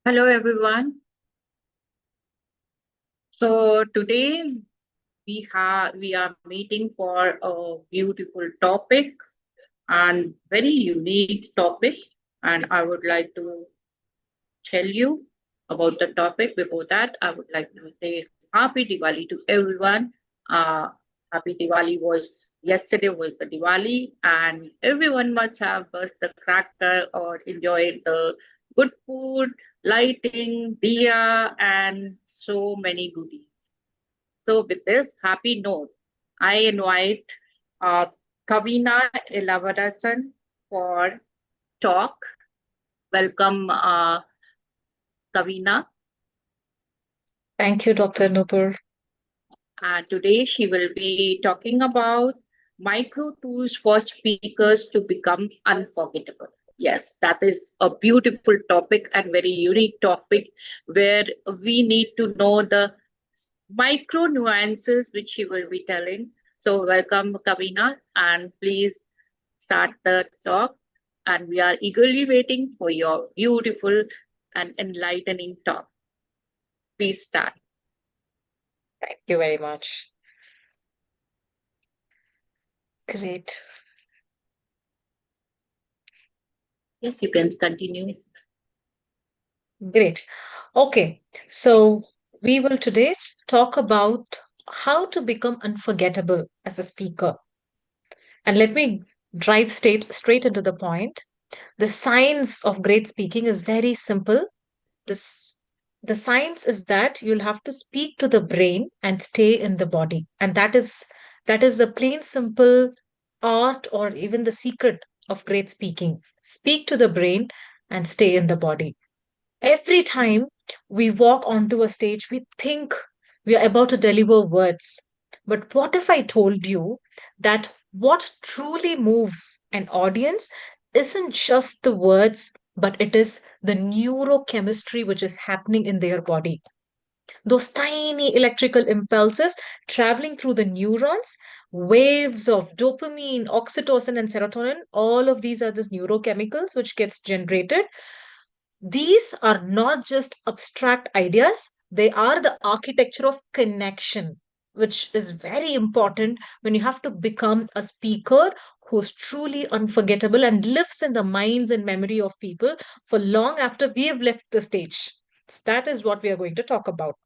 Hello everyone. So today we are meeting for a beautiful topic and very unique topic, and I would like to tell you about the topic. Before that, I would like to say Happy Diwali to everyone. Uh, Happy Diwali was yesterday was the Diwali, and everyone must have burst the cracker or enjoyed the good food, lighting, diya, and so many goodies. So, with this happy note, I invite uh, Kavina Elavarasan for talk. Welcome, Kavina. Thank you, Dr. Nupur. Today, she will be talking about micro tools for speakers to become unforgettable. Yes, that is a beautiful topic and very unique topic where we need to know the micro nuances which she will be telling. So, welcome, Kavina, and please start the talk. And we are eagerly waiting for your beautiful and enlightening talk. Please start. Thank you very much. Great. Yes, you can continue. Great. Okay. So we will today talk about how to become unforgettable as a speaker. And let me drive straight into the point. The science of great speaking is very simple. This the science is that you'll have to speak to the brain and stay in the body. And that is the plain simple art or even the secret of great speaking. Speak to the brain and stay in the body. Every time we walk onto a stage, we think we are about to deliver words. But what if I told you that what truly moves an audience isn't just the words, but it is the neurochemistry which is happening in their body? Those tiny electrical impulses traveling through the neurons, waves of dopamine, oxytocin, and serotonin, all of these are just neurochemicals which gets generated. These are not just abstract ideas, they are the architecture of connection, which is very important when you have to become a speaker who's truly unforgettable and lives in the minds and memory of people for long after we have left the stage. So that is what we are going to talk about.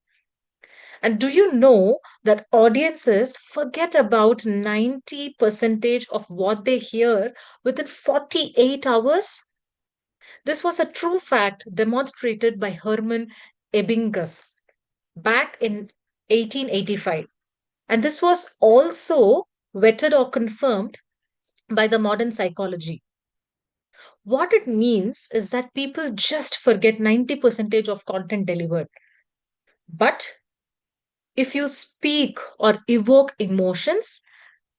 And do you know that audiences forget about 90 percentage of what they hear within 48 hours? This was a true fact demonstrated by Hermann Ebbinghaus back in 1885. And this was also vetted or confirmed by the modern psychology. What it means is that people just forget 90 percentage of content delivered. But if you speak or evoke emotions,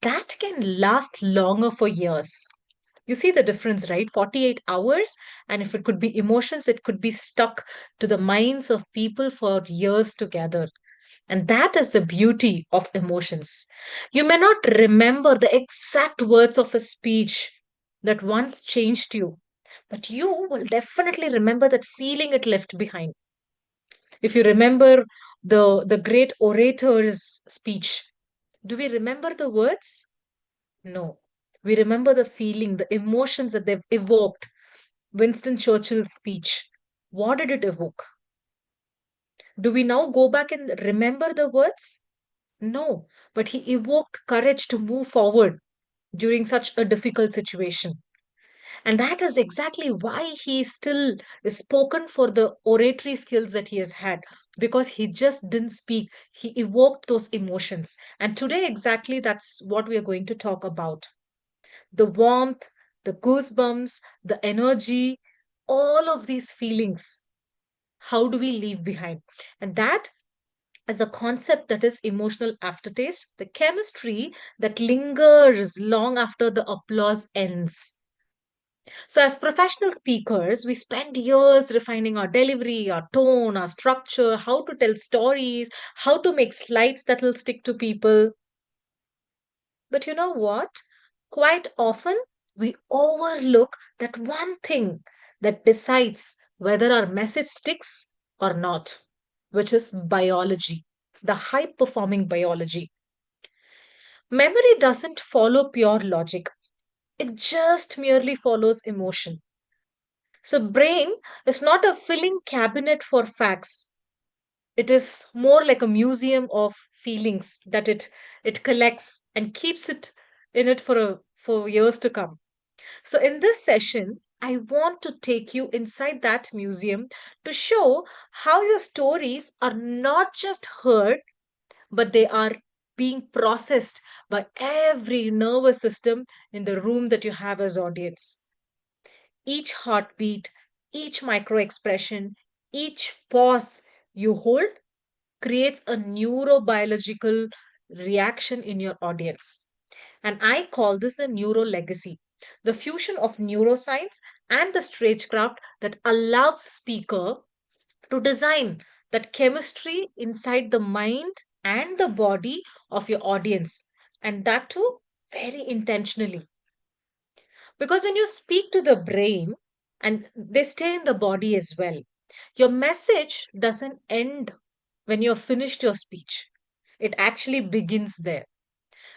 that can last longer for years. You see the difference, right? 48 hours. And if it could be emotions, it could be stuck to the minds of people for years together. And that is the beauty of emotions. You may not remember the exact words of a speech that once changed you, but you will definitely remember that feeling it left behind. If you remember the great orator's speech, do we remember the words? No. We remember the feeling, the emotions that they've evoked. Winston Churchill's speech. What did it evoke? Do we now go back and remember the words? No. But he evoked courage to move forward during such a difficult situation. And that is exactly why he still is spoken for the oratory skills that he has had, because he just didn't speak. He evoked those emotions. And today, exactly, that's what we are going to talk about. The warmth, the goosebumps, the energy, all of these feelings. How do we leave behind? And that is a concept that is emotional aftertaste, the chemistry that lingers long after the applause ends. So, as professional speakers, we spend years refining our delivery, our tone, our structure, how to tell stories, how to make slides that will stick to people. But you know what? Quite often, we overlook that one thing that decides whether our message sticks or not, which is biology, the high performing biology. Memory doesn't follow pure logic, it just merely follows emotion. So, brain is not a filling cabinet for facts. It is more like a museum of feelings that it collects and keeps it in it for years to come. So, in this session, I want to take you inside that museum to show how your stories are not just heard, but they are being processed by every nervous system in the room that you have as audience. Each heartbeat, each micro expression, each pause you hold creates a neurobiological reaction in your audience. And I call this the neuro legacy, the fusion of neuroscience and the stagecraft that allows speaker to design that chemistry inside the mind and the body of your audience. And that too, very intentionally. Because when you speak to the brain, and they stay in the body as well, your message doesn't end when you've finished your speech. It actually begins there.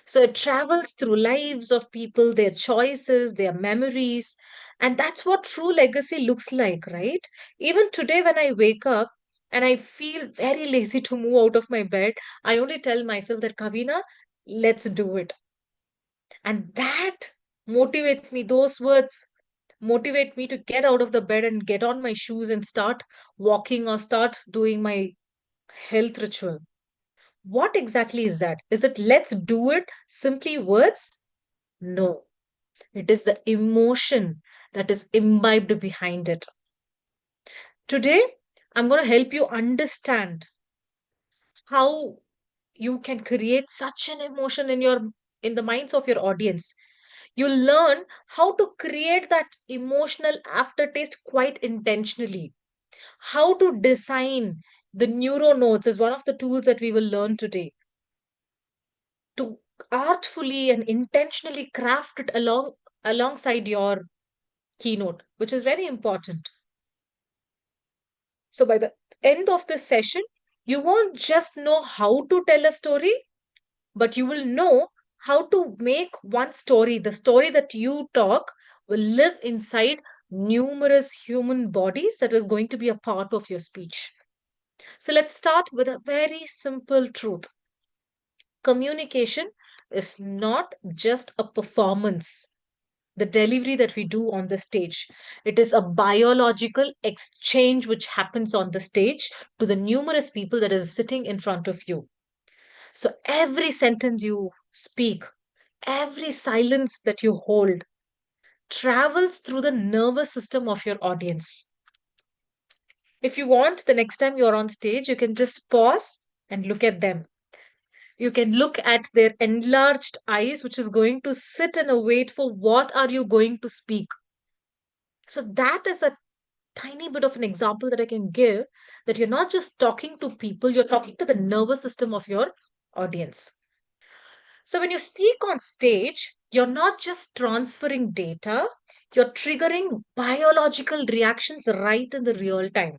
So it travels through lives of people, their choices, their memories. And that's what true legacy looks like, right? Even today, when I wake up and I feel very lazy to move out of my bed, I only tell myself that, Kavina, let's do it. And that motivates me. Those words motivate me to get out of the bed and get on my shoes and start walking or start doing my health ritual. What exactly is that? Is it let's do it simply words? No, it is the emotion that is imbibed behind it. Today, I'm going to help you understand how you can create such an emotion in the minds of your audience. You learn how to create that emotional aftertaste quite intentionally. How to design the neuro nodes is one of the tools that we will learn today to artfully and intentionally craft it alongside your keynote, which is very important. So by the end of this session, you won't just know how to tell a story, but you will know how to make one story, the story that you talk will live inside numerous human bodies that is going to be a part of your speech. So let's start with a very simple truth. Communication is not just a performance, the delivery that we do on the stage. It is a biological exchange which happens on the stage to the numerous people that is sitting in front of you. So every sentence you speak, every silence that you hold travels through the nervous system of your audience. If you want, the next time you're on stage, you can just pause and look at them. You can look at their enlarged eyes, which is going to sit and await for what are you going to speak. So that is a tiny bit of an example that I can give that you're not just talking to people, you're talking to the nervous system of your audience. So when you speak on stage, you're not just transferring data, you're triggering biological reactions right in the real time.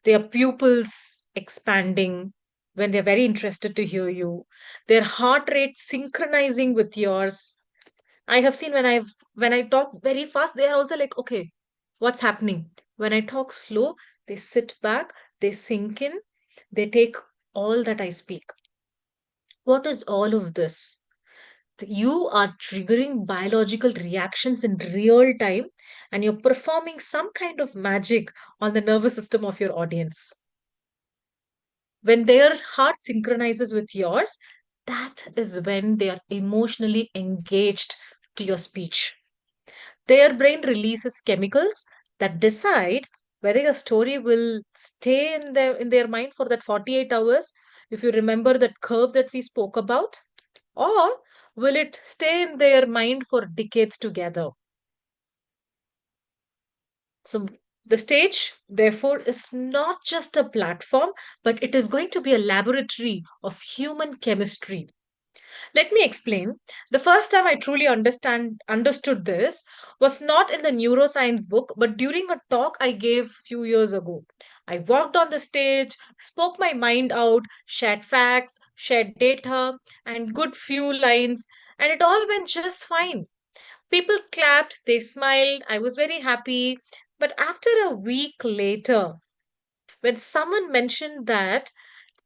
Their pupils expanding when they're very interested to hear you, their heart rate synchronizing with yours. I have seen when I talk very fast, they are also like, okay, what's happening? When I talk slow, they sit back, they sink in, they take all that I speak. What is all of this? You are triggering biological reactions in real time and you're performing some kind of magic on the nervous system of your audience. When their heart synchronizes with yours, that is when they are emotionally engaged to your speech. Their brain releases chemicals that decide whether your story will stay in their mind for that 48 hours, if you remember that curve that we spoke about, or will it stay in their mind for decades together? So the stage, therefore, is not just a platform, but it is going to be a laboratory of human chemistry. Let me explain. The first time I truly understood this was not in the neuroscience book, but during a talk I gave few years ago. I walked on the stage, spoke my mind out, shared facts, shared data, and good few lines, and it all went just fine. People clapped, they smiled, I was very happy. But after a week later, when someone mentioned that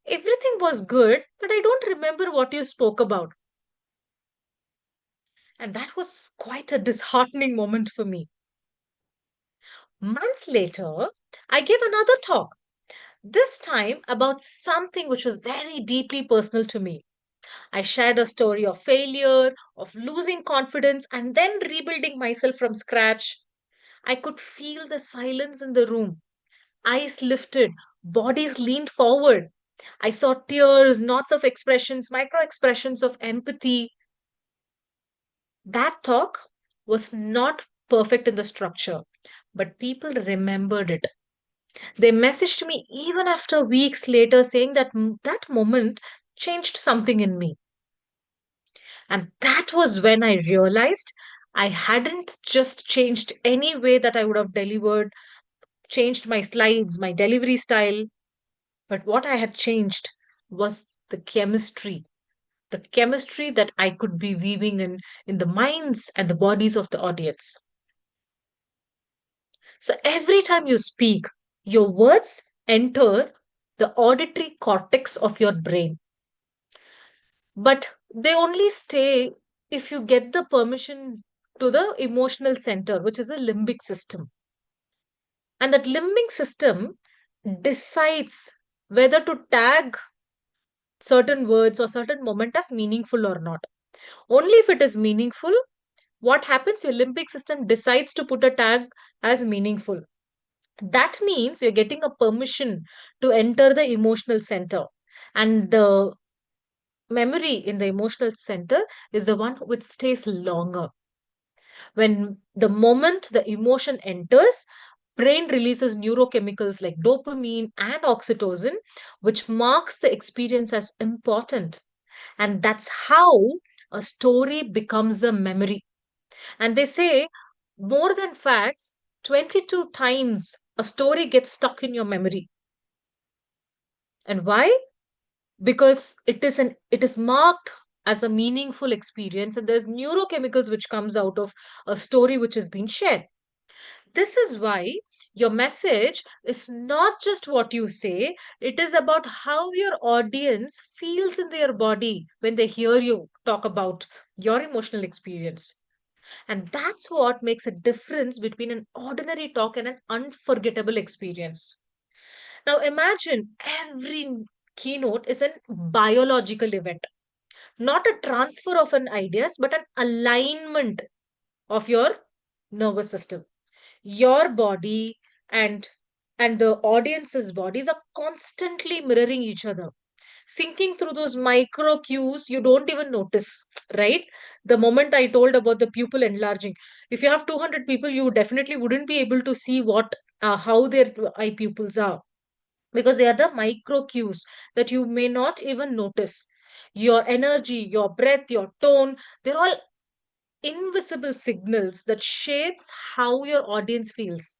everything was good, but I don't remember what you spoke about. And that was quite a disheartening moment for me. Months later, I gave another talk, this time about something which was very deeply personal to me. I shared a story of failure, of losing confidence, and then rebuilding myself from scratch. I could feel the silence in the room. Eyes lifted, bodies leaned forward. I saw tears, knots of expressions, micro expressions of empathy. That talk was not perfect in the structure, but people remembered it. They messaged me even after weeks later saying that that moment changed something in me. And that was when I realized I hadn't just changed any way that I would have delivered, changed my slides, my delivery style, but what I had changed was the chemistry that I could be weaving in the minds and the bodies of the audience. So every time you speak, your words enter the auditory cortex of your brain, but they only stay if you get the permission to the emotional center, which is a limbic system. And that limbic system decides whether to tag certain words or certain moment as meaningful or not. Only if it is meaningful, what happens? Your limbic system decides to put a tag as meaningful. That means you're getting a permission to enter the emotional center. And the memory in the emotional center is the one which stays longer. When the moment the emotion enters, brain releases neurochemicals like dopamine and oxytocin, which marks the experience as important. And that's how a story becomes a memory. And they say more than facts, 22 times a story gets stuck in your memory. And why? Because it is marked as a meaningful experience, and there's neurochemicals which comes out of a story which has been shared. This is why your message is not just what you say, it is about how your audience feels in their body when they hear you talk about your emotional experience. And that's what makes a difference between an ordinary talk and an unforgettable experience. Now imagine every keynote is a biological event, not a transfer of an ideas, but an alignment of your nervous system. Your body and the audience's bodies are constantly mirroring each other, sinking through those micro cues you don't even notice, right? The moment I told about the pupil enlarging, if you have 200 people, you definitely wouldn't be able to see what how their eye pupils are, because they are the micro cues that you may not even notice. Your energy, your breath, your tone, they're all invisible signals that shapes how your audience feels.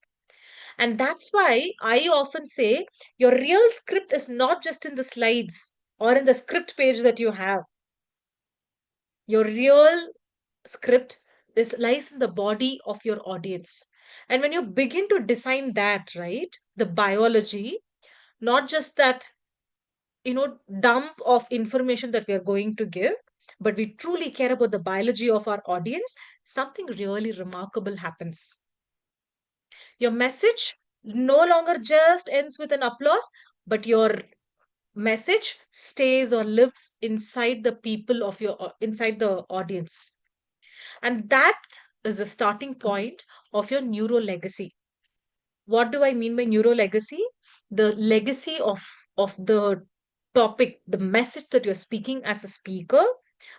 And that's why I often say your real script is not just in the slides or in the script page that you have. Your real script is lies in the body of your audience. And when you begin to design that, right, the biology, not just that, dump of information that we are going to give, but we truly care about the biology of our audience, something really remarkable happens. Your message no longer just ends with an applause, but your message stays or lives inside the people of your inside the audience. And that is the starting point of your neuro legacy. What do I mean by neuro legacy? The legacy of the topic, the message that you're speaking as a speaker,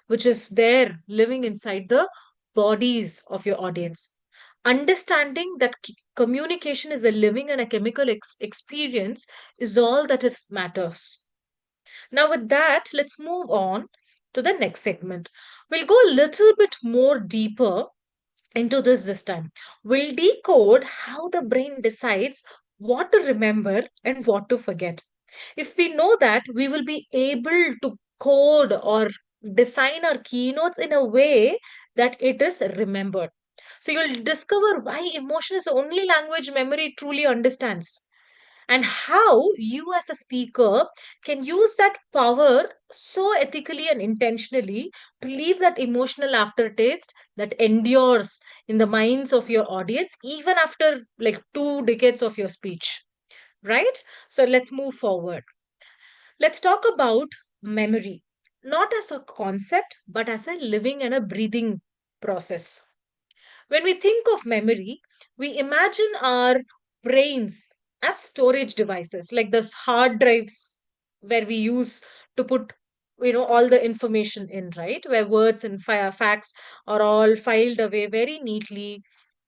which is there living inside the bodies of your audience. Understanding that communication is a living and a chemical experience is all that is matters. Now, with that, let's move on. to the next segment. We'll go a little bit more deeper into this time. We'll decode how the brain decides what to remember and what to forget. If we know that, we will be able to code or design our keynotes in a way that it is remembered. So you'll discover why emotion is the only language memory truly understands, and how you as a speaker can use that power so ethically and intentionally to leave that emotional aftertaste that endures in the minds of your audience even after like 2 decades of your speech, right? So let's move forward. Let's talk about memory, not as a concept but as a living and a breathing process. When we think of memory, we imagine our brains as storage devices, like those hard drives where we use to put all the information in, right? Where words and facts are all filed away very neatly,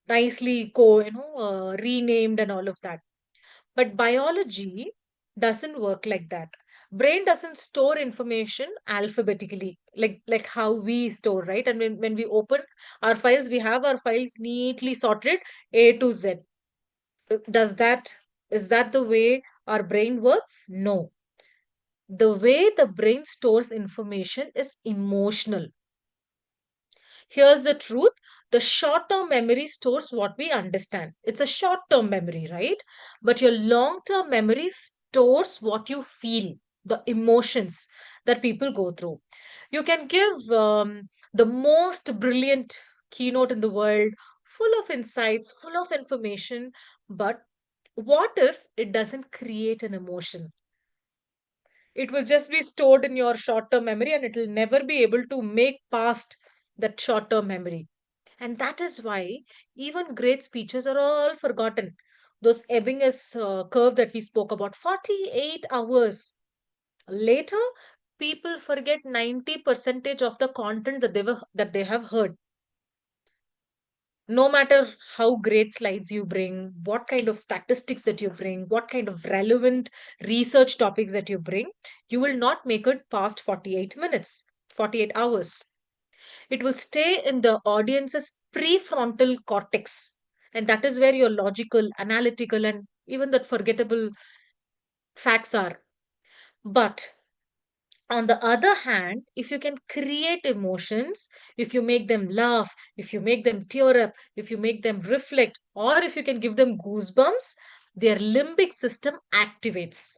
nicely renamed and all of that. But biology doesn't work like that. Brain doesn't store information alphabetically, like how we store, right? And when we open our files, we have our files neatly sorted A to Z. Does that is that the way our brain works? No. The way the brain stores information is emotional. Here's the truth: the short term memory stores what we understand. It's a short term memory, right? But your long term memory stores what you feel, the emotions that people go through. You can give the most brilliant keynote in the world, full of insights, full of information, but what if it doesn't create an emotion? It will just be stored in your short term memory and it will never be able to make past that short term memory. And that is why even great speeches are all forgotten. Those Ebbinghaus curve that we spoke about, 48 hours later, people forget 90 percentage of the content that they have heard. No matter how great slides you bring, what kind of statistics that you bring, what kind of relevant research topics that you bring, you will not make it past 48 minutes, 48 hours. It will stay in the audience's prefrontal cortex. And that is where your logical, analytical, and even that forgettable facts are. But on the other hand, if you can create emotions, if you make them laugh, if you make them tear up, if you make them reflect, or if you can give them goosebumps, their limbic system activates.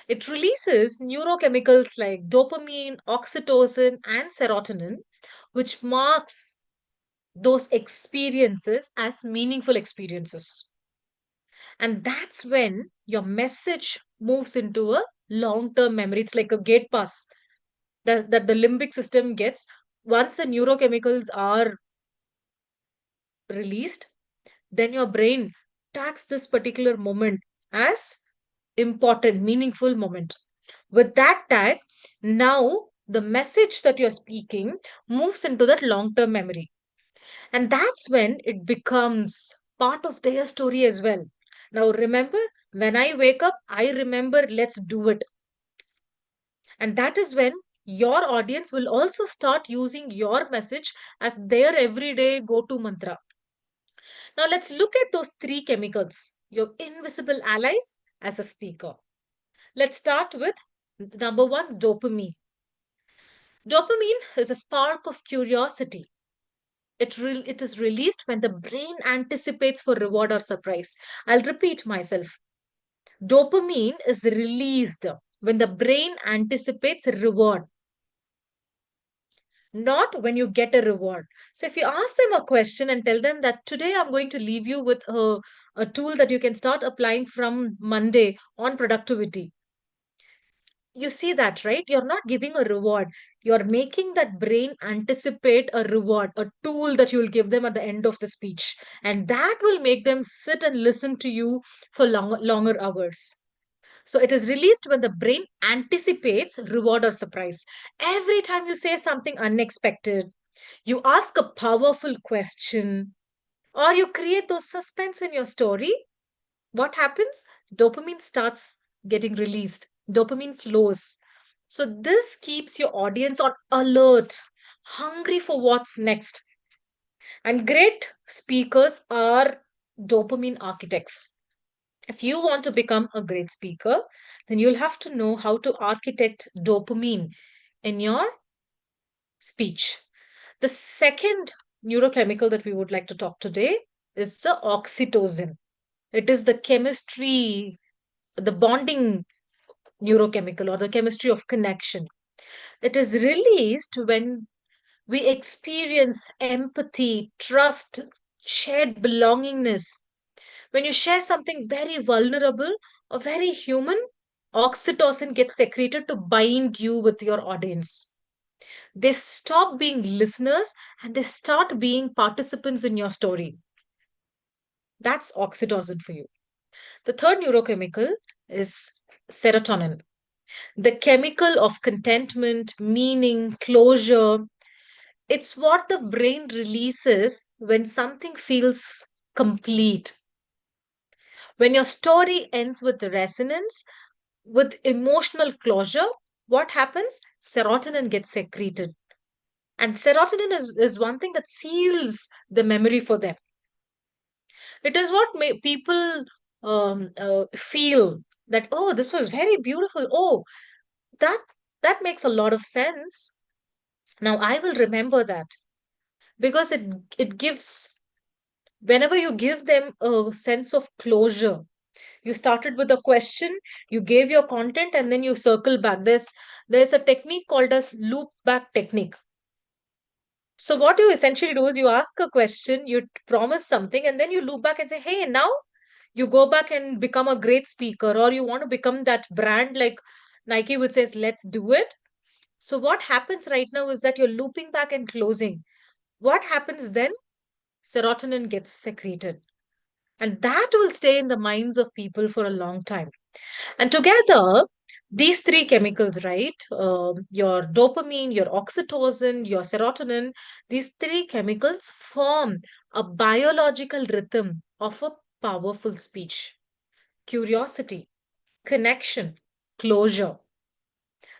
It releases neurochemicals like dopamine, oxytocin, and serotonin, which marks those experiences as meaningful experiences. And that's when your message moves into a long term memory. It's like a gate pass that the limbic system gets. Once the neurochemicals are released, then your brain tags this particular moment as important, meaningful moment. With that tag, now the message that you're speaking moves into that long term memory. And that's when it becomes part of their story as well. Now, remember, when I wake up, I remember, let's do it. And that is when your audience will also start using your message as their everyday go to mantra. Now, let's look at those 3 chemicals, your invisible allies as a speaker. Let's start with number one, dopamine. Dopamine is a spark of curiosity. It is released when the brain anticipates for reward or surprise. I'll repeat myself. Dopamine is released when the brain anticipates reward, not when you get a reward. So if you ask them a question and tell them that today I'm going to leave you with a tool that you can start applying from Monday on productivity, you see that, right? You're not giving a reward. You're making that brain anticipate a reward, a tool that you'll give them at the end of the speech. And that will make them sit and listen to you for longer hours. So it is released when the brain anticipates reward or surprise. Every time you say something unexpected, you ask a powerful question, or you create those suspense in your story, what happens? Dopamine starts getting released. Dopamine flows. So this keeps your audience on alert, hungry for what's next. And great speakers are dopamine architects. If you want to become a great speaker, then you'll have to know how to architect dopamine in your speech. The second neurochemical that we would like to talk today is the oxytocin. It is the chemistry, the bonding neurochemical or the chemistry of connection. It is released when we experience empathy, trust, shared belongingness. When you share something very vulnerable or very human, oxytocin gets secreted to bind you with your audience. They stop being listeners and they start being participants in your story. That's oxytocin for you. The third neurochemical is serotonin, the chemical of contentment, meaning, closure. It's what the brain releases when something feels complete. When your story ends with resonance, with emotional closure, what happens? Serotonin gets secreted. And serotonin is one thing that seals the memory for them. It is what people feel that, oh, this was very beautiful. Oh, that that makes a lot of sense. Now I will remember that because it gives whenever you give them a sense of closure. You started with a question, you gave your content, and then you circle back. There's a technique called as loop back technique. So what you essentially do is you ask a question, you promise something, and then you loop back and say, hey, now you go back and become a great speaker, or you want to become that brand like Nike would says, let's do it. So what happens right now is that you're looping back and closing. What happens then? Serotonin gets secreted. And that will stay in the minds of people for a long time. And together, these three chemicals, right? Your dopamine, your oxytocin, your serotonin, these three chemicals form a biological rhythm of a powerful speech. Curiosity, connection, closure,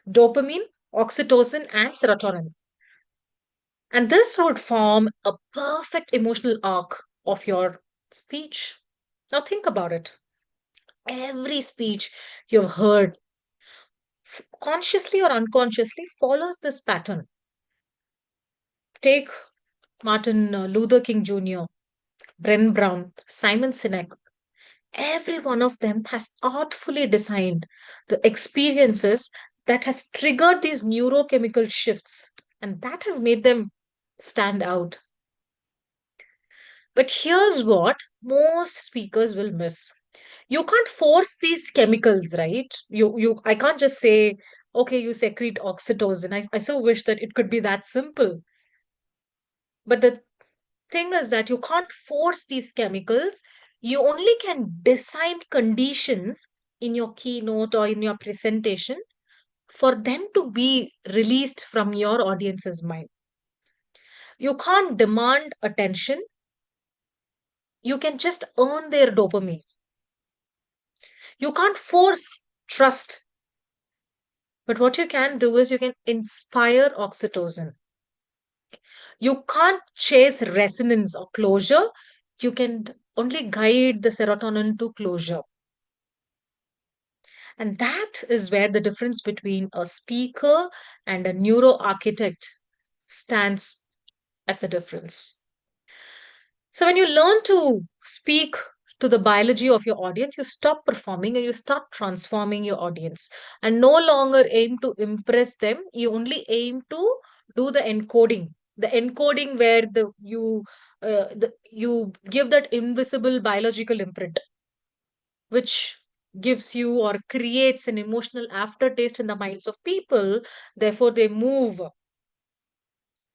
dopamine, oxytocin, and serotonin. And this would form a perfect emotional arc of your speech. Now think about it. Every speech you've heard, consciously or unconsciously, follows this pattern. Take Martin Luther King Jr., Bren Brown, Simon Sinek. Every one of them has artfully designed the experiences that has triggered these neurochemical shifts, and that has made them stand out. But here's what most speakers will miss. You can't force these chemicals, right? I can't just say, okay, you secrete oxytocin. I so wish that it could be that simple. But the thing is that you can't force these chemicals. You only can design conditions in your keynote or in your presentation for them to be released from your audience's mind. You can't demand attention. You can just earn their dopamine. You can't force trust. But what you can do is you can inspire oxytocin. You can't chase resonance or closure. You can only guide the serotonin to closure. And that is where the difference between a speaker and a neuroarchitect stands as a difference. So when you learn to speak to the biology of your audience, you stop performing and you start transforming your audience and no longer aim to impress them. You only aim to do the encoding. The encoding where you give that invisible biological imprint, which gives you or creates an emotional aftertaste in the minds of people. Therefore, they move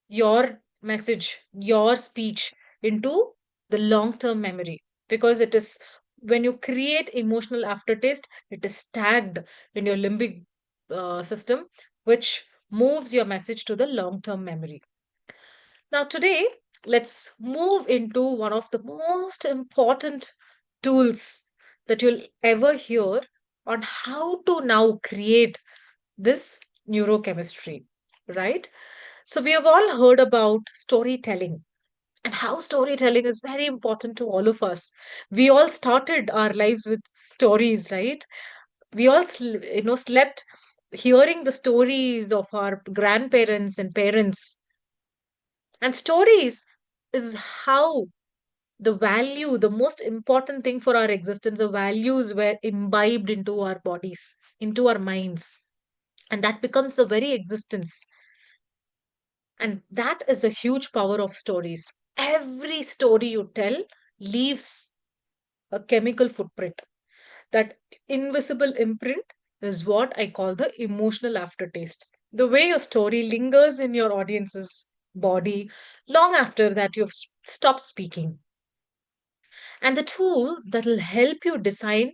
your message, your speech into the long term memory because it is when you create emotional aftertaste, it is tagged in your limbic system, which moves your message to the long term memory. Now, today, let's move into one of the most important tools that you'll ever hear on how to now create this neurochemistry, right? So we have all heard about storytelling and how storytelling is very important to all of us. We all started our lives with stories, right? We all slept hearing the stories of our grandparents and parents. And stories is how the most important thing for our existence, the values were imbibed into our bodies, into our minds. And that becomes the very existence. And that is a huge power of stories. Every story you tell leaves a chemical footprint. That invisible imprint is what I call the emotional aftertaste. The way your story lingers in your audience's body long after that you've stopped speaking. And the tool that will help you design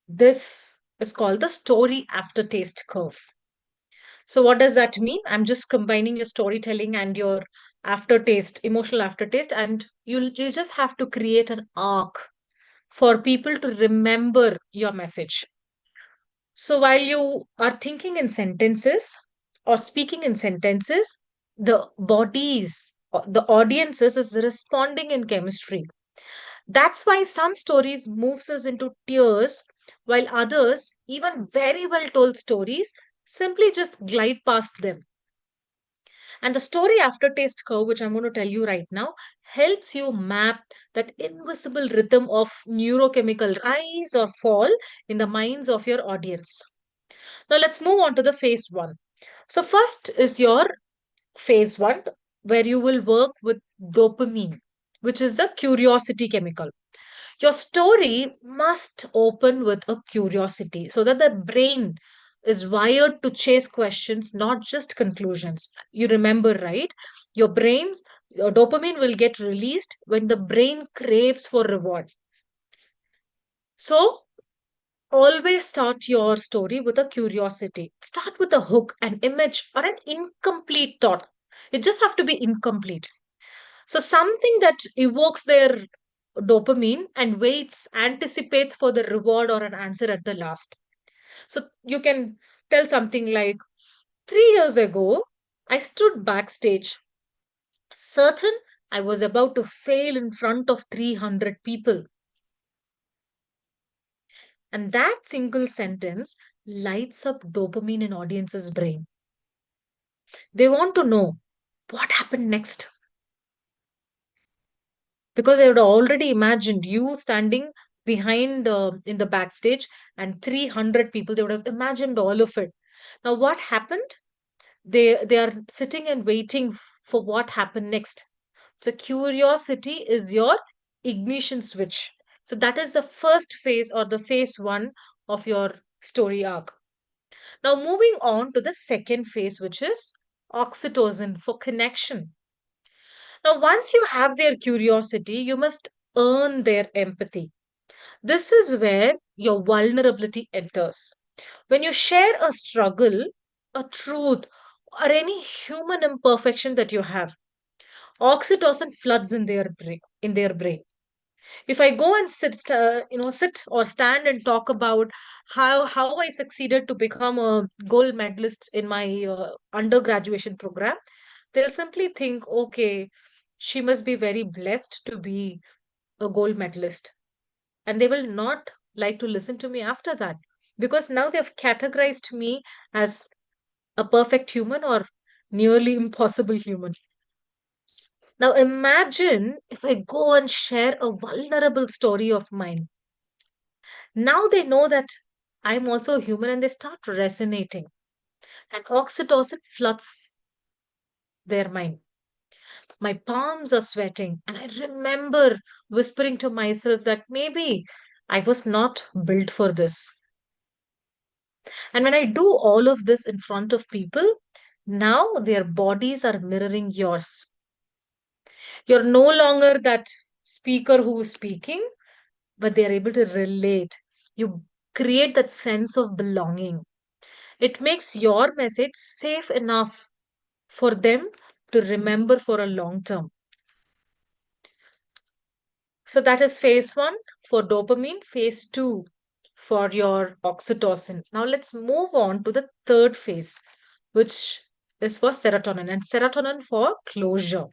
this is called the story aftertaste curve. So, what does that mean? I'm just combining your storytelling and your aftertaste, emotional aftertaste, and you just have to create an arc for people to remember your message. So, while you are thinking in sentences or speaking in sentences, the bodies, the audiences is responding in chemistry. That's why some stories moves us into tears, while others, even very well told stories, simply just glide past them. And the story aftertaste curve, which I'm going to tell you right now, helps you map that invisible rhythm of neurochemical rise or fall in the minds of your audience. Now let's move on to the phase one. So first is your phase one, where you will work with dopamine, which is the curiosity chemical. Your story must open with a curiosity so that the brain is wired to chase questions, not just conclusions. You remember, right? Your dopamine will get released when the brain craves for reward. So, always start your story with a curiosity. Start with a hook, an image, or an incomplete thought. It just have to be incomplete. So something that evokes their dopamine and waits, anticipates for the reward or an answer at the last. So you can tell something like 3 years ago, I stood backstage, certain I was about to fail in front of 300 people. And that single sentence lights up dopamine in audience's brain. They want to know what happened next because they would already imagined you standing behind in the backstage and 300 people. They would have imagined all of it. Now what happened? They are sitting and waiting for what happened next. So curiosity is your ignition switch. So that is the first phase or the phase one of your story arc. Now moving on to the second phase, which is oxytocin for connection. Now, once you have their curiosity, you must earn their empathy. This is where your vulnerability enters. When you share a struggle, a truth, or any human imperfection that you have, oxytocin floods in their brain. If I go and sit or stand and talk about how I succeeded to become a gold medalist in my undergraduation program, they'll simply think, okay, she must be very blessed to be a gold medalist, and they will not like to listen to me after that because now they've categorized me as a perfect human or nearly impossible human. Now imagine if I go and share a vulnerable story of mine. Now they know that I'm also human and they start resonating. And oxytocin floods their mind. My palms are sweating. And I remember whispering to myself that maybe I was not built for this. And when I do all of this in front of people, now their bodies are mirroring yours. You're no longer that speaker who is speaking, but they are able to relate. You create that sense of belonging. It makes your message safe enough for them to remember for a long term. So that is phase one for dopamine, phase two for your oxytocin. Now let's move on to the third phase, which is for serotonin, and serotonin for closure.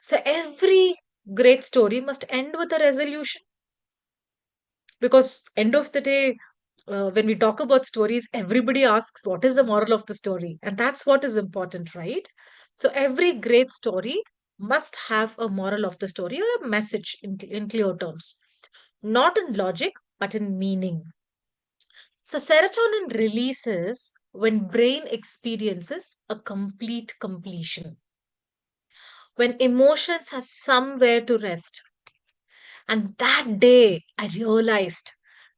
So every great story must end with a resolution, because end of the day, when we talk about stories, everybody asks what is the moral of the story, and that's what is important, right? So every great story must have a moral of the story or a message in clear terms, not in logic but in meaning. So serotonin releases when brain experiences a complete completion, when emotions has somewhere to rest. And that day I realized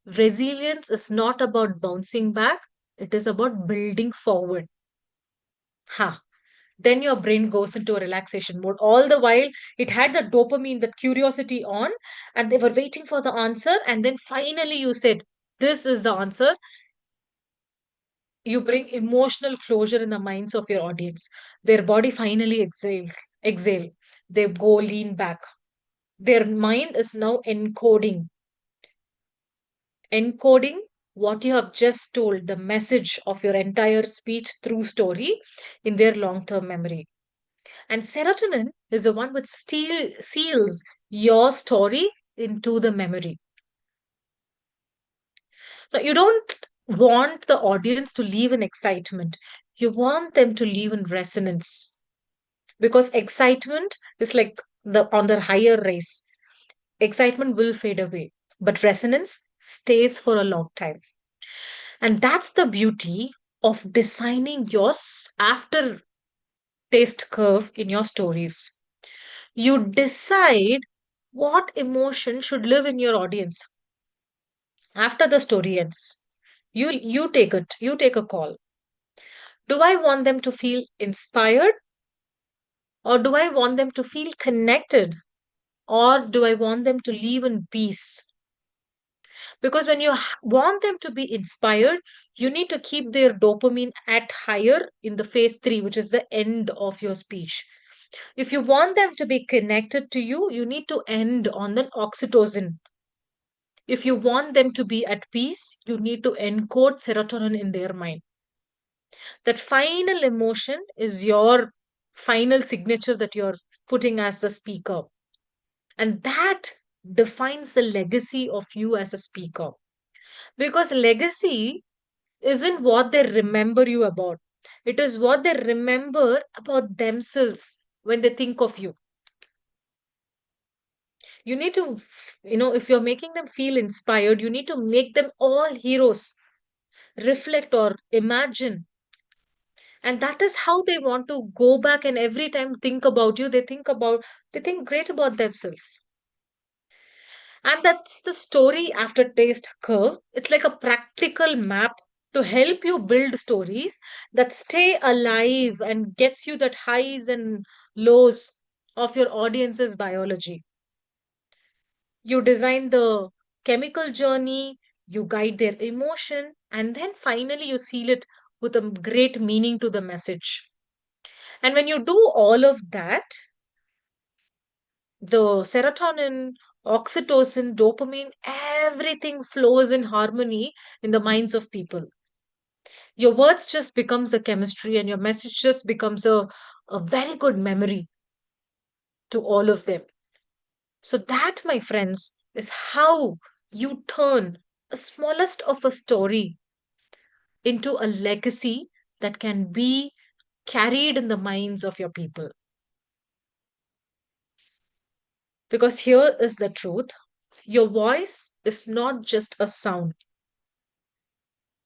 resilience is not about bouncing back, it is about building forward. Ha. Then your brain goes into a relaxation mode. All the while, it had the dopamine, that curiosity on, and they were waiting for the answer. And then finally, you said, this is the answer. You bring emotional closure in the minds of your audience. Their body finally exhale. They go lean back. Their mind is now encoding what you have just told, the message of your entire speech through story in their long term memory. And serotonin is the one which seals your story into the memory. Now, you don't want the audience to leave in excitement, you want them to leave in resonance, because excitement is like the on the higher race. Excitement will fade away, but resonance stays for a long time. And that's the beauty of designing your after taste curve in your stories. You decide what emotion should live in your audience after the story ends. You take a call. Do I want them to feel inspired, or do I want them to feel connected, or do I want them to live in peace? Because when you want them to be inspired, you need to keep their dopamine at higher in the phase 3, which is the end of your speech. If you want them to be connected to you, you need to end on the oxytocin. If you want them to be at peace, you need to encode serotonin in their mind. That final emotion is your final signature that you're putting as the speaker. And that defines the legacy of you as a speaker. Because legacy isn't what they remember you about, it is what they remember about themselves when they think of you. You need to, if you're making them feel inspired, you need to make them all heroes, reflect or imagine. And that is how they want to go back and every time think about you, they think great about themselves. And that's the story after taste curve. It's like a practical map to help you build stories that stay alive and gets you that highs and lows of your audience's biology. You design the chemical journey, you guide their emotion, and then finally you seal it with a great meaning to the message. And when you do all of that, the serotonin, oxytocin, dopamine, everything flows in harmony in the minds of people. Your words just becomes a chemistry and your message just becomes a very good memory to all of them. So that, my friends, is how you turn a smallest of a story into a legacy that can be carried in the minds of your people. Because here is the truth: your voice is not just a sound.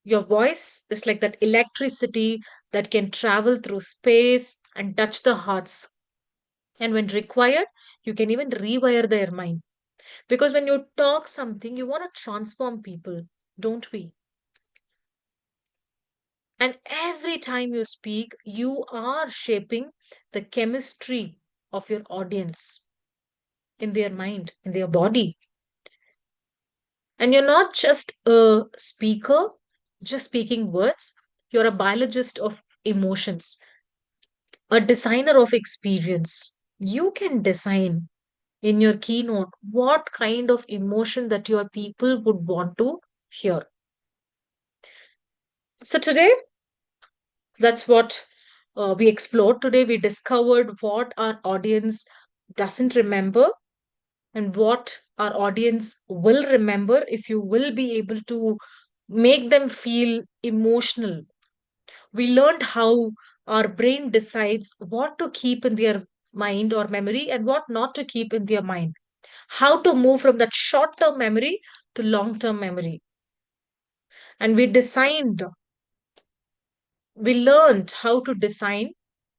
Your voice is like that electricity that can travel through space and touch the hearts. And when required, you can even rewire their mind. Because when you talk something, you want to transform people, don't we? And every time you speak, you are shaping the chemistry of your audience in their mind, in their body. And you're not just a speaker, just speaking words, you're a biologist of emotions, a designer of experience. You can design in your keynote what kind of emotion that your people would want to hear. So today That's what we explored today. We discovered what our audience doesn't remember and what our audience will remember if you will be able to make them feel emotional. We learned how our brain decides what to keep in their mind or memory and what not to keep in their mind, how to move from that short term memory to long term memory. And we learned how to design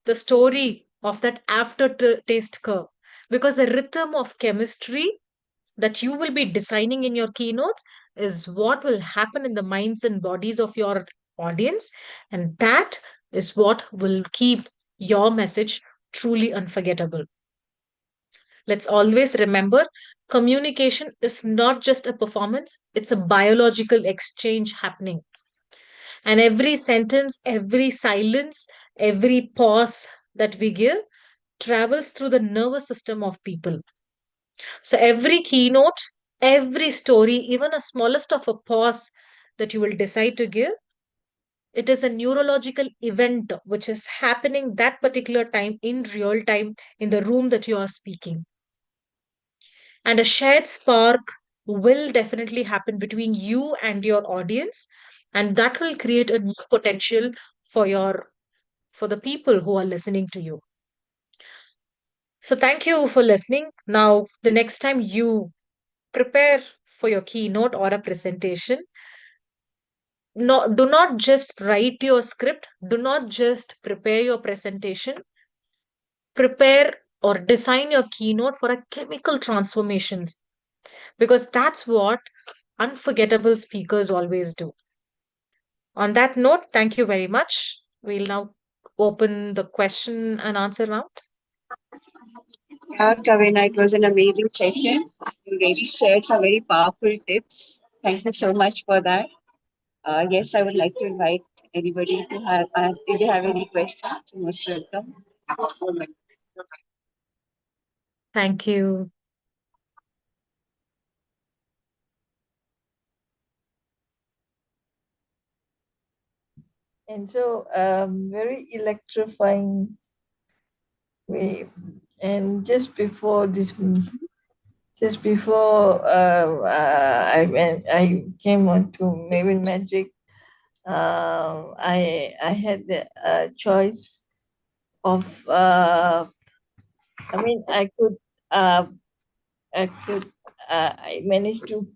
the story of that aftertaste curve, because the rhythm of chemistry that you will be designing in your keynotes is what will happen in the minds and bodies of your audience. And that is what will keep your message truly unforgettable. Let's always remember, communication is not just a performance, it's a biological exchange happening. And every sentence, every silence, every pause that we give travels through the nervous system of people. So every keynote, every story, even a smallest of a pause that you will decide to give, it is a neurological event which is happening that particular time in real time in the room that you are speaking. And a shared spark will definitely happen between you and your audience, and that will create a new potential for the people who are listening to you. So thank you for listening. Now, the next time you prepare for your keynote or a presentation, no, do not just write your script, do not just prepare your presentation, prepare or design your keynote for a chemical transformations, because that's what unforgettable speakers always do. On that note, thank you very much. We'll now open the question and answer round. Kavina, it was an amazing session. You really shared some very powerful tips. Thank you so much for that. Yes, I would like to invite anybody to have, if they have any questions, you're most welcome. Thank you. And so, very electrifying way. And just before I came on to Mavin Magic, I had the choice of I mean uh, I managed to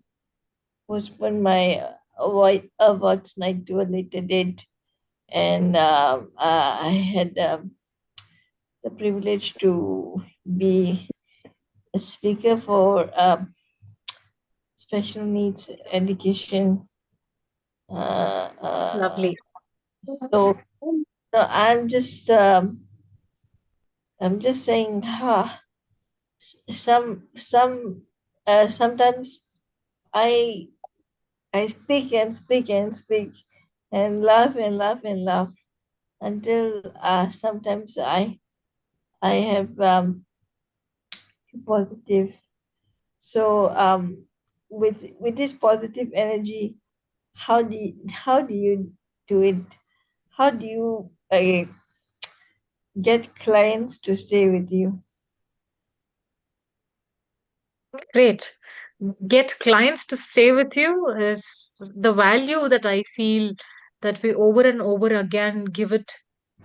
postpone my awards night to a later date, and I had the privilege to be a speaker for special needs education. Uh, uh, Lovely. so no, I'm just saying, sometimes I I speak and speak and speak and laugh and laugh and laugh until sometimes I have positive. So with this positive energy, how do you do it? How do you get clients to stay with you? Great. Get clients to stay with you is the value that I feel that we over and over again give it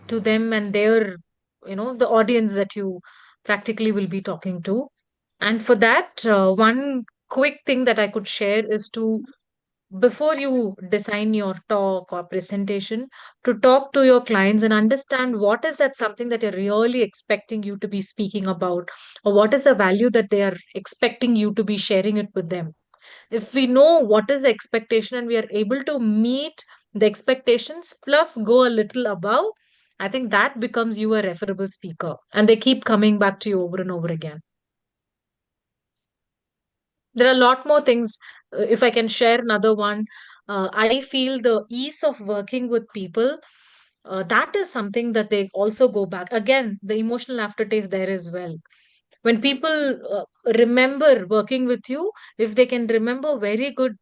to them and their, the audience that you practically will be talking to. And for that, one quick thing that I could share is to, before you design your talk or presentation, to talk to your clients and understand what is that something that you're really expecting you to be speaking about, or what is the value that they are expecting you to be sharing it with them. If we know what is the expectation and we are able to meet the expectations plus go a little above, I think that becomes you a referable speaker and they keep coming back to you over and over again. There are a lot more things. If I can share another one, I feel the ease of working with people, that is something that they also go back. Again, the emotional aftertaste there as well. When people remember working with you, if they can remember very good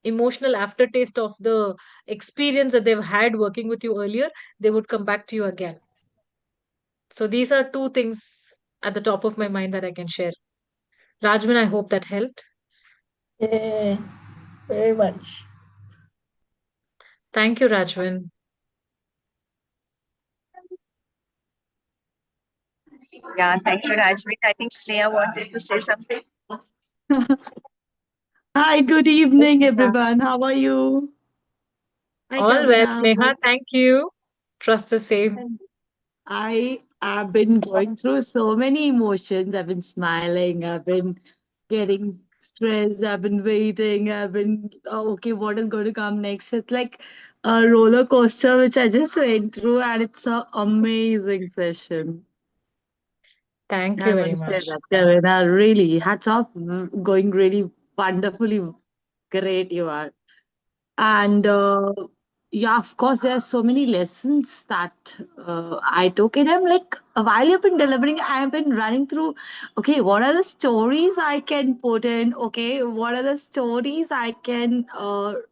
emotional aftertaste of the experience that they've had working with you earlier, they would come back to you again. So these are two things at the top of my mind that I can share. Rajman, I hope that helped. Yeah, very much. Thank you, Rajman. Yeah, thank you, Rajvik. I think Sneha wanted to say something. Hi, good Yes, evening, Sneha. everyone. How are you? Hi, All well, Kavina. Sneha. Thank you. Trust the same. I have been going through so many emotions. I've been smiling. I've been getting stressed. I've been waiting. I've been, oh, okay, what is going to come next? It's like a roller coaster, which I just went through, and it's an amazing session. Thank I you want very to share much. that, Kavina. Really, hats off. Going really wonderfully great you are. And yeah, of course, there are so many lessons that I took in. I'm like, while you've been delivering, I've been running through, okay, what are the stories I can put in? Okay, what are the stories I can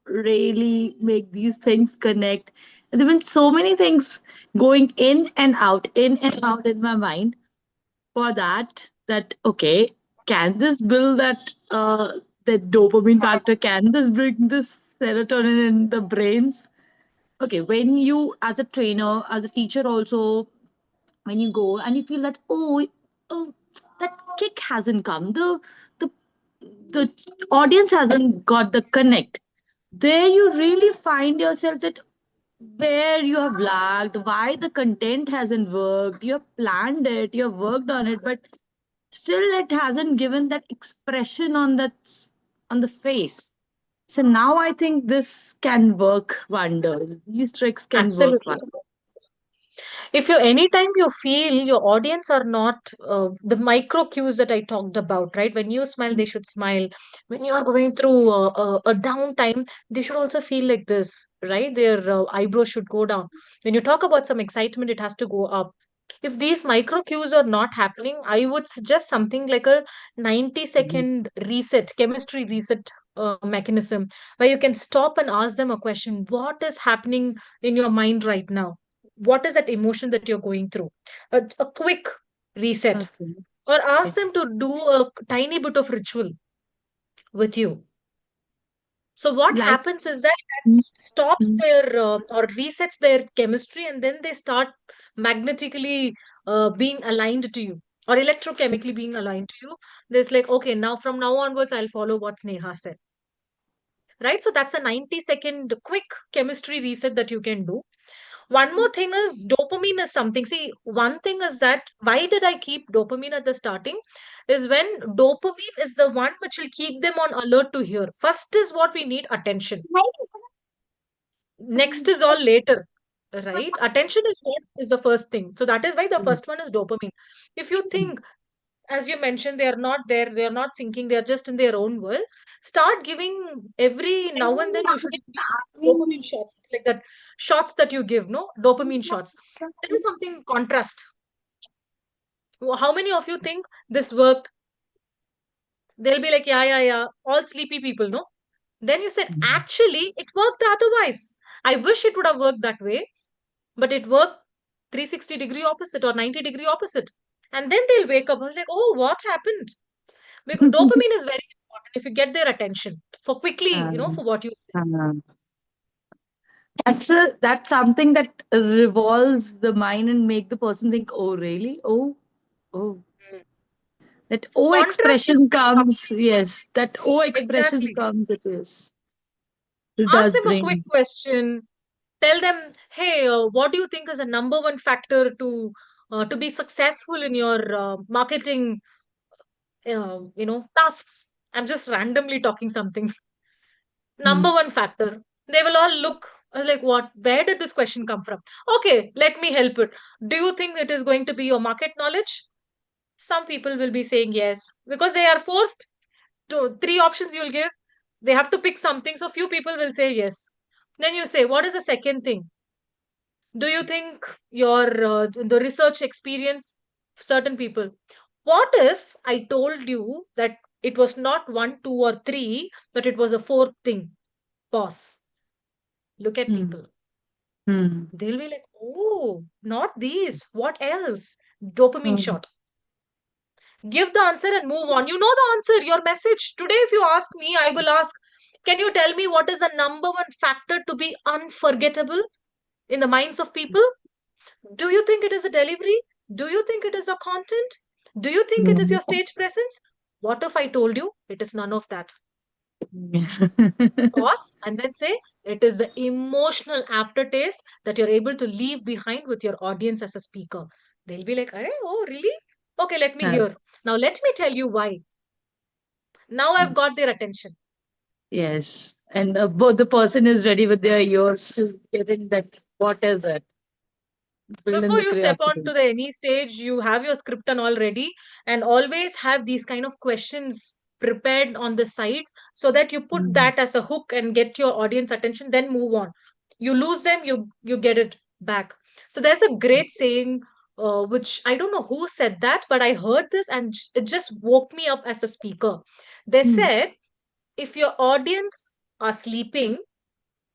really make these things connect? And there have been so many things going in and out in my mind for that okay, can this build that dopamine factor, can this bring this serotonin in the brains? Okay, when you as a trainer, as a teacher also, when you go and you feel that, oh, that kick hasn't come, the audience hasn't got the connect, there you really find yourself that where you have lagged, why the content hasn't worked, you have planned it, you have worked on it, but still it hasn't given that expression on on the face. So now I think this can work wonders. These tricks can work Absolutely. wonders. If you anytime you feel your audience are not the micro cues that I talked about, right? When you smile, they should smile. When you are going through a downtime, they should also feel like this, right? Their eyebrows should go down. When you talk about some excitement, it has to go up. If these micro cues are not happening, I would suggest something like a 90-second reset, chemistry reset mechanism, where you can stop and ask them a question. What is happening in your mind right now? What is that emotion that you're going through? A quick reset, Okay. or ask Okay. them to do a tiny bit of ritual with you. So what Like, happens is that mm, stops mm, their or resets their chemistry, and then they start magnetically being aligned to you, or electrochemically being aligned to you. There's like, okay, now from now onwards I'll follow what Sneha said, right? So that's a 90-second quick chemistry reset that you can do. One more thing is dopamine is something. See, one thing is that why did I keep dopamine at the starting? Is when dopamine is the one which will keep them on alert to hear. First is what we need attention. Next is all later, right? Attention is what is the first thing. So that is why the mm, first one is dopamine. If you mm. think, as you mentioned, they are not there, they are not thinking, they are just in their own world. Start giving every now and then you should give dopamine shots, like that shots that you give, no? Dopamine shots. Tell something contrast. How many of you think this worked? They'll be like, yeah, yeah, yeah. All sleepy people, no? Then you said, actually, it worked otherwise. I wish it would have worked that way, but it worked 360-degree opposite or 90-degree opposite. And then they'll wake up and be like, oh, what happened? Because dopamine is very important if you get their attention for quickly, Um, for what you say. um, that's something that revolves the mind and make the person think, oh really? Oh. Mm. That O Contrast is expression very powerful. comes, yes. That O expression Exactly. comes, it is. It Ask does them a quick bring. question. Tell them, hey, what do you think is a number one factor to be successful in your marketing, tasks? I'm just randomly talking something. Number Mm. one factor. They will all look like, what? Where did this question come from? Okay, let me help it. Do you think it is going to be your market knowledge? Some people will be saying yes because they are forced to three options you'll give. They have to pick something. So few people will say yes. Then you say, what is the second thing? Do you think your the research experience? Certain people. What if I told you that it was not one, two, or three, but it was a fourth thing? pause, look at Hmm. people. Hmm. They'll be like, oh, not these. What else? Dopamine Hmm. shot. Give the answer and move on. You know the answer, your message. Today, if you ask me, I will ask, can you tell me what is the number one factor to be unforgettable in the minds of people? Do you think it is a delivery? Do you think it is a content? Do you think it is Hmm. your stage presence? What if I told you it is none of that? Pause and then say it is the emotional aftertaste that you're able to leave behind with your audience as a speaker. They'll be like, oh, really? Okay, let me hear. Now, let me tell you why. Now I've got their attention. Yes, and both the person is ready with their ears to get in that. What is it? Build in Before the you step on curiosity. to the any stage, you have your script and all ready, and always have these kind of questions prepared on the sides so that you put Hmm. that as a hook and get your audience attention, then move on. You lose them, you get it back. So there's a great saying, which I don't know who said that, but I heard this and it just woke me up as a speaker. They Hmm. said, if your audience are sleeping,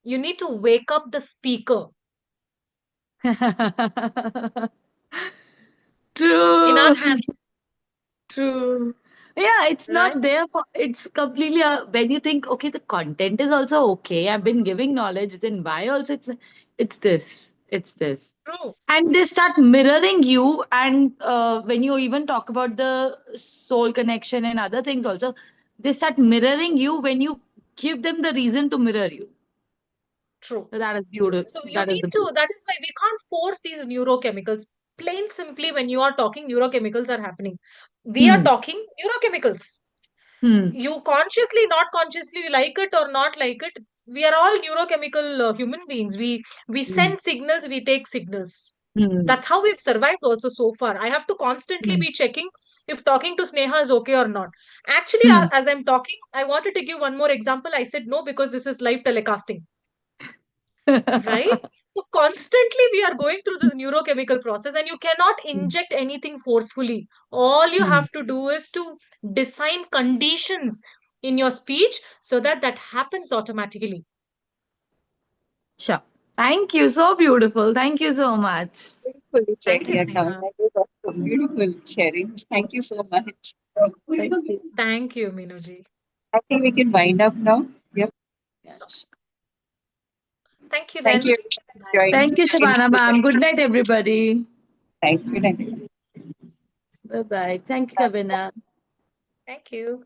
you need to wake up the speaker. In our True. hands, True. Yeah, it's right? not there for, it's completely, when you think, okay, the content is also okay. I've been giving knowledge, then why also it's this, it's this. True. And they start mirroring you. And when you even talk about the soul connection and other things also, they start mirroring you when you give them the reason to mirror you. True. So that is beautiful. So you That is need the to, beauty. that is why we can't force these neurochemicals. Plain simply, when you are talking, neurochemicals are happening. We are Hmm. talking neurochemicals. Hmm. You consciously, not consciously, like it or not like it, we are all neurochemical human beings. We Hmm. send signals, we take signals. Hmm. That's how we've survived also so far. I have to constantly Hmm. be checking if talking to Sneha is okay or not. Actually, Hmm. as I'm talking, I wanted to give one more example. I said no because this is live telecasting. Right? So constantly we are going through this neurochemical process, and you cannot Hmm. inject anything forcefully. All you Hmm. have to do is to design conditions in your speech so that that happens automatically. Sure. Thank you. So beautiful. Thank you so much. Beautifully said, Thank you, dear Kavina. Sneha. It was so beautiful sharing. Thank you so much. Thank you. Thank you, Minoji. I think we can wind up now. Yep. Yes. Thank you Thank then. you for Bye. joining. Thank you, Shabana ma'am. Good night, everybody. Thank you. Thank you. Bye bye. Thank you, Kavina. Thank you.